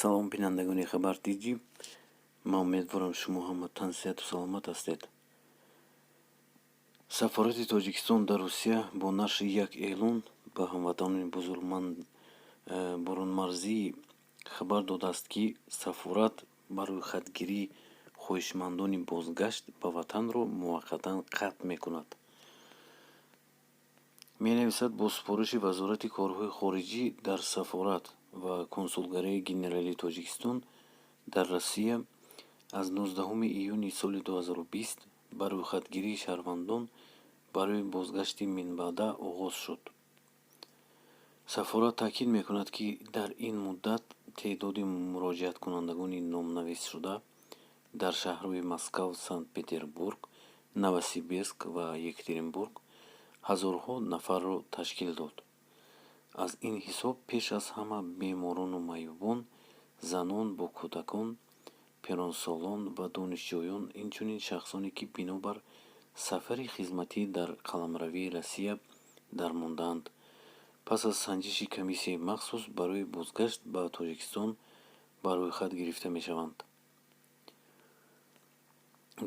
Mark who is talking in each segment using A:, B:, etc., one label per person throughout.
A: салом бинандагони хабар диҷи, ман умедворам шумо ҳама тан сеҳату саломат ҳастед. Сафорати Тоҷикистон дар Русия бо нашри як эълон ба ҳамватанони бузургманд бурунмарзӣ хабар додааст, ки сафорат барои хатгирии хоҳишмандони бозгашт ба ватанро муваққатан қатъ мекунад. менависад бо супориши вазорати корҳои хориҷӣ дар сафорат ва консулгарияи генералии Тоҷикистон дар Россия аз 19 июни соли 2020 барои хатгирии шаҳрвандон барои бозгашти минбаъда оғоз шуд. Сафорат таъкид мекунад, ки дар ин муддат теъдоди муроҷиаткунандагони номнависшуда дар шаҳрҳои Москав, Санкт-Петербург, Новосибирск ва Екатеринбург ҳазорҳо нафарро ташкил дод. аз ин ҳисоб пеш аз ҳама беморону маъюбон, занон бо кӯдакон, пиронсолон ва донишҷӯён, инчунин шахсоне, ки бинобар сафари хизматӣ дар қаламравии Россия дармондаанд, пас аз санҷиши комиссияи махсус барои бозгашт ба Тоҷикистон ба рӯйхат гирифта мешаванд.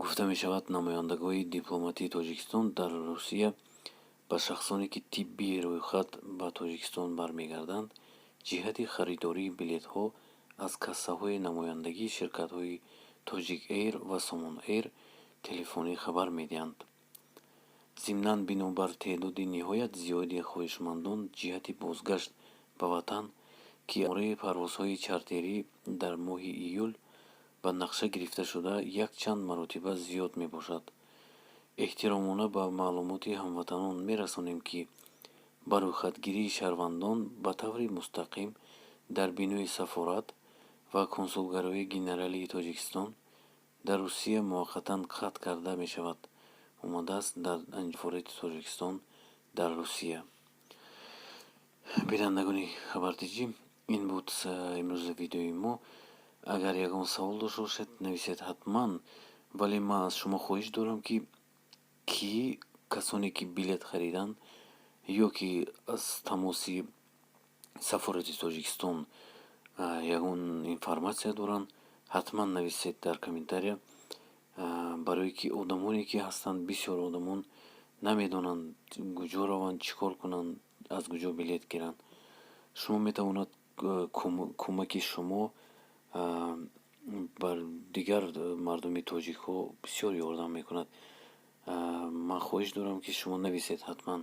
A: гуфта мешавад, намояндагои дипломатии Тоҷикистон дар Русия ба шахсоне, ки тиббии рӯйхат ба Тоҷикистон бармегарданд, ҷиҳати харидории билетҳо аз кассаҳои намояндагии ширкатҳои Тоҷик Эйр ва Сомон Эйр телефонӣ хабар медиҳанд. зимнан бинобар теъдоди ниҳоят зиёди хоҳишмандон ҷиҳати бозгашт ба ватан, ки омораи парвозҳои чартерӣ дар моҳи июл ба нақша гирифташуда якчанд маротиба зиёд мебошад. эҳтиромона ба маълумоти ҳамватанон мерасонем, ки ба рӯйхатгирии шаҳрвандон ба таври мустақим дар бинои сафорат ва консулгарояи генералии Тоҷикистон дар Русия муваққатан қатъ карда мешавад, омадааст дар сафорати Тоҷикистон дар Русия. бинандагони хабардиҷӣ, ин буд имрӯза видеои мо. агар ягон савол дошта бошед, нависед ҳатман, вале ман аз шумо хоҳиш дорам, ки касоне ки билет хариданд ё ки аз тамоси сафорати Тоҷикистон ягон информатсия доранд, ҳатман нависед дар комментария, барое ки одамоне ки ҳастанд, бисёр одамон намедонанд куҷо раванд, чӣ кор кунанд, аз куҷо билет гиранд. шумо метавонад кӯмаки шумо бар дигар мардуми тоҷикҳо бисёр ёрдам мекунад. ман хоҳиш дорам, ки шумо нависед ҳатман.